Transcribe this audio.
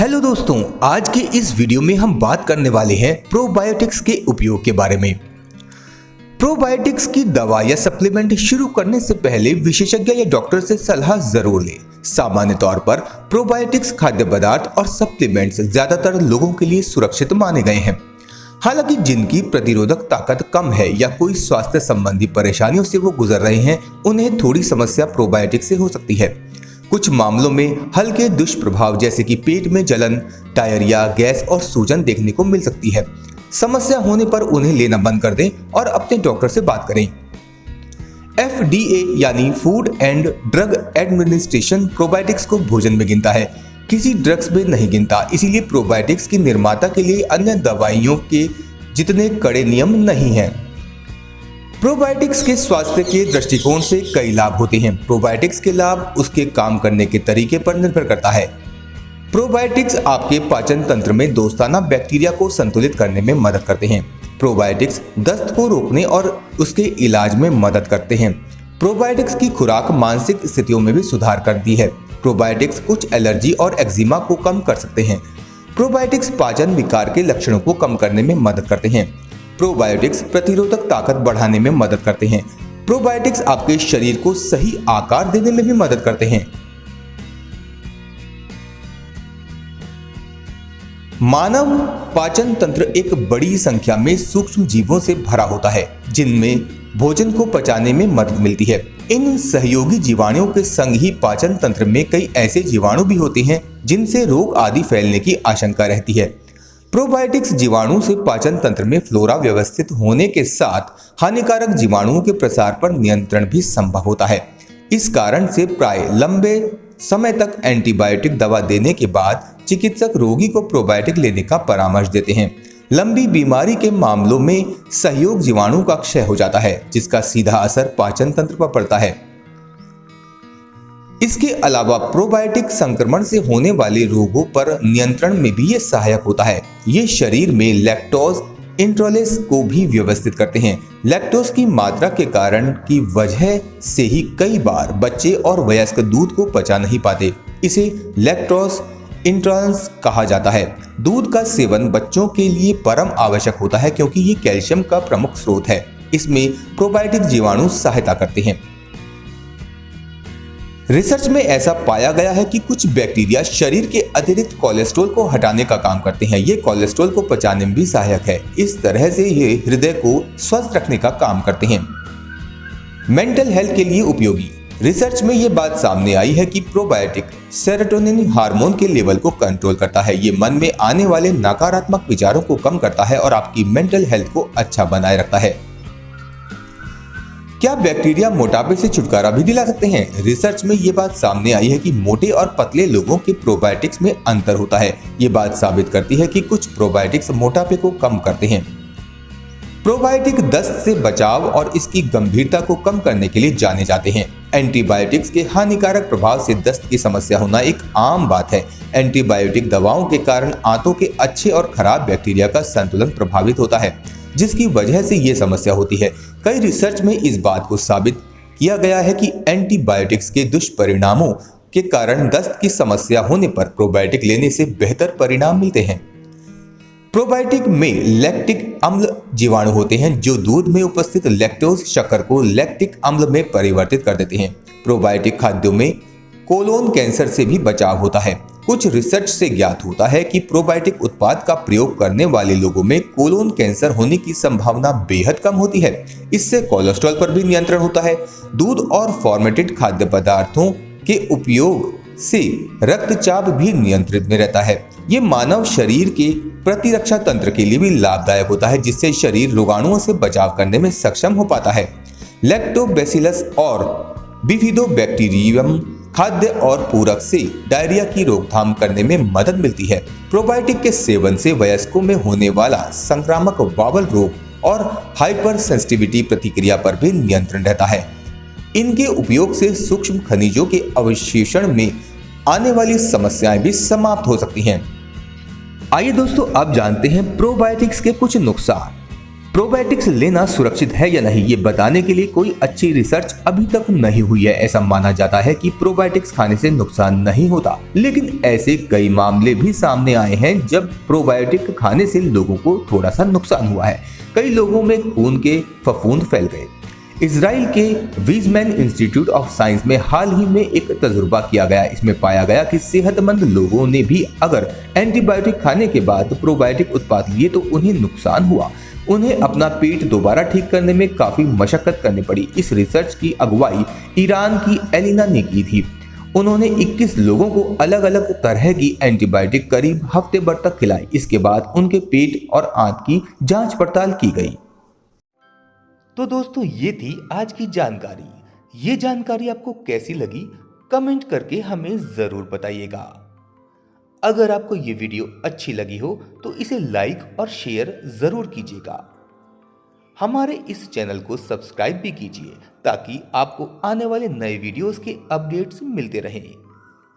Hello दोस्तों, आज के इस वीडियो में हम बात करने वाले हैं प्रोबायोटिक्स के उपयोग के बारे में। प्रोबायोटिक्स की दवा या सप्लीमेंट शुरू करने से पहले विशेषज्ञ या डॉक्टर से सलाह जरूर लें। सामान्य तौर पर प्रोबायोटिक्स खाद्य पदार्थ और सप्लीमेंट्स ज्यादातर लोगों के लिए सुरक्षित माने गए हैं। हालांकि जिनकी प्रतिरोधक ताकत कम है या कोई स्वास्थ्य संबंधी परेशानियों से वो गुजर रहे हैं, उन्हें थोड़ी समस्या प्रोबायोटिक्स से हो सकती है। कुछ मामलों में हल्के दुष्प्रभाव जैसे कि पेट में जलन, डायरिया, गैस और सूजन देखने को मिल सकती है। समस्या होने पर उन्हें लेना बंद कर दें और अपने डॉक्टर से बात करें। FDA यानी food and drug administration probiotics को भोजन में गिनता है, किसी ड्रग्स में नहीं गिनता। इसीलिए प्रोबायोटिक्स की निर्माता के लिए अन्य दवाइयों के जितने कड़े नियम नहीं हैं। प्रोबायोटिक्स के स्वास्थ्य के दृष्टिकोण से कई लाभ होते हैं। प्रोबायोटिक्स के लाभ उसके काम करने के तरीके पर निर्भर करता है। प्रोबायोटिक्स आपके पाचन तंत्र में दोस्ताना बैक्टीरिया को संतुलित करने में मदद करते हैं। प्रोबायोटिक्स दस्त को रोकने और उसके इलाज में मदद करते हैं। प्रोबायोटिक्स की खुराक मानसिक स्थितियों में भी सुधार करती है। प्रोबायोटिक्स कुछ एलर्जी और एक्जिमा को कम कर सकते हैं। प्रोबायोटिक्स पाचन विकार के लक्षणों को कम करने में मदद करते हैं। प्रोबायोटिक्स प्रतिरोधक ताकत बढ़ाने में मदद करते हैं। प्रोबायोटिक्स आपके शरीर को सही आकार देने में भी मदद करते हैं। मानव पाचन तंत्र एक बड़ी संख्या में सूक्ष्म जीवों से भरा होता है, जिनमें भोजन को पचाने में मदद मिलती है। इन सहयोगी जीवाणुओं के संग ही पाचन तंत्र में कई ऐसे जीवाणु भी होते हैं जिनसे रोग आदि फैलने की आशंका रहती है। प्रोबायोटिक्स जीवाणु से पाचन तंत्र में फ्लोरा व्यवस्थित होने के साथ हानिकारक जीवाणुओं के प्रसार पर नियंत्रण भी संभव होता है। इस कारण से प्राय लंबे समय तक एंटीबायोटिक दवा देने के बाद चिकित्सक रोगी को प्रोबायोटिक लेने का परामर्श देते हैं। लंबी बीमारी के मामलों में सहयोग जीवाणु का क्षय हो जाता है, जिसका सीधा असर पाचन तंत्र पर पड़ता है। इसके अलावा प्रोबायोटिक संक्रमण से होने वाले रोगों पर नियंत्रण में भी ये सहायक होता है। ये शरीर में लैक्टोज इंट्रोलेस को भी व्यवस्थित करते हैं। लैक्टोज की मात्रा के कारण की वजह से ही कई बार बच्चे और वयस्क दूध को पचा नहीं पाते। इसे लैक्टोज इंट्रोलेंस कहा जाता है। दूध का सेवन बच्चों के लिए परम आवश्यक होता है, क्योंकि ये कैल्शियम का प्रमुख स्रोत है। इसमें प्रोबायोटिक जीवाणु सहायता करते हैं। रिसर्च में ऐसा पाया गया है कि कुछ बैक्टीरिया शरीर के अतिरिक्त कोलेस्ट्रॉल को हटाने का काम करते हैं। ये कोलेस्ट्रॉल को पचाने में भी सहायक है। इस तरह से ये हृदय को स्वस्थ रखने का काम करते हैं। मेंटल हेल्थ के लिए उपयोगी। रिसर्च में ये बात सामने आई है कि प्रोबायोटिक सेरोटोनिन हार्मोन के लेवल को कंट्रोल करता है। ये मन में आने वाले नकारात्मक विचारों को कम करता है और आपकी मेंटल हेल्थ को अच्छा बनाए रखता है। क्या बैक्टीरिया मोटापे से छुटकारा भी दिला सकते हैं? रिसर्च में ये बात सामने आई है कि मोटे और पतले लोगों के प्रोबायोटिक्स में अंतर होता है। ये बात साबित करती है कि कुछ प्रोबायोटिक्स मोटापे को कम करते हैं। प्रोबायोटिक दस्त से बचाव और इसकी गंभीरता को कम करने के लिए जाने जाते हैं। एंटीबायोटिक्स के हानिकारक प्रभाव से दस्त की समस्या होना एक आम बात है। एंटीबायोटिक दवाओं के कारण आंतों के अच्छे और खराब बैक्टीरिया का संतुलन प्रभावित होता है, जिसकी वजह से ये समस्या होती है। कई रिसर्च में इस बात को साबित किया गया है कि एंटीबायोटिक्स के दुष्परिणामों के कारण दस्त की समस्या होने पर प्रोबायोटिक लेने से बेहतर परिणाम मिलते हैं। प्रोबायोटिक में लैक्टिक अम्ल जीवाणु होते हैं, जो दूध में उपस्थित लैक्टोज शक्कर को लैक्टिक अम्ल में परिवर्तित कर देते हैं। प्रोबायोटिक खाद्यों में कोलोन कैंसर से भी बचाव होता है। कुछ रिसर्च से ज्ञात होता है कि प्रोबायोटिक उत्पाद का प्रयोग करने वाले लोगों में कोलोन कैंसर होने की संभावना बेहद कम होती है। इससे कोलेस्ट्रॉल पर भी नियंत्रण होता है। दूध और फॉर्मेटेड खाद्य पदार्थों के उपयोग से रक्तचाप भी नियंत्रित में रहता है। ये मानव शरीर के प्रतिरक्षा तंत्र के लिए भी लाभदायक होता है, जिससे शरीर रोगाणुओं से बचाव करने में सक्षम हो पाता है। लैक्टोबैसिलस और बिफिडोबैक्टीरियम खाद्य और पूरक से डायरिया की रोकथाम करने में मदद मिलती है। प्रोबायोटिक के सेवन से वयस्कों में होने वाला संक्रामक बावल रोग और हाइपर सेंसिटिविटी प्रतिक्रिया पर भी नियंत्रण रहता है। इनके उपयोग से सूक्ष्म खनिजों के अवशोषण में आने वाली समस्याएं भी समाप्त हो सकती हैं। आइए दोस्तों, अब जानते हैं प्रोबायोटिक्स के कुछ नुकसान। प्रोबायोटिक्स लेना सुरक्षित है या नहीं ये बताने के लिए कोई अच्छी रिसर्च अभी तक नहीं हुई है। ऐसा माना जाता है कि प्रोबायोटिक्स खाने से नुकसान नहीं होता, लेकिन ऐसे कई मामले भी सामने आए हैं जब प्रोबायोटिक खाने से लोगों को थोड़ा सा नुकसान हुआ है। कई लोगों में खून के फफूंद फैल गए। इजराइल के वीजमैन इंस्टीट्यूट ऑफ साइंस में हाल ही में एक तजुर्बा किया गया। इसमें पाया गया कि सेहतमंद लोगों ने भी अगर एंटीबायोटिक खाने के बाद प्रोबायोटिक उत्पाद लिए तो उन्हें नुकसान हुआ। उन्हें अपना पेट दोबारा ठीक करने में काफी मशक्कत करनी पड़ी। इस रिसर्च की अगुवाई ईरान की एलिना ने की थी। उन्होंने 21 लोगों को अलग अलग तरह की एंटीबायोटिक करीब हफ्ते भर तक खिलाई। इसके बाद उनके पेट और आंत की जांच पड़ताल की गई। तो दोस्तों, ये थी आज की जानकारी। ये जानकारी आपको कैसी लगी कमेंट करके हमें जरूर बताइएगा। अगर आपको ये वीडियो अच्छी लगी हो तो इसे लाइक और शेयर जरूर कीजिएगा। हमारे इस चैनल को सब्सक्राइब भी कीजिए ताकि आपको आने वाले नए वीडियोस के अपडेट्स मिलते रहें।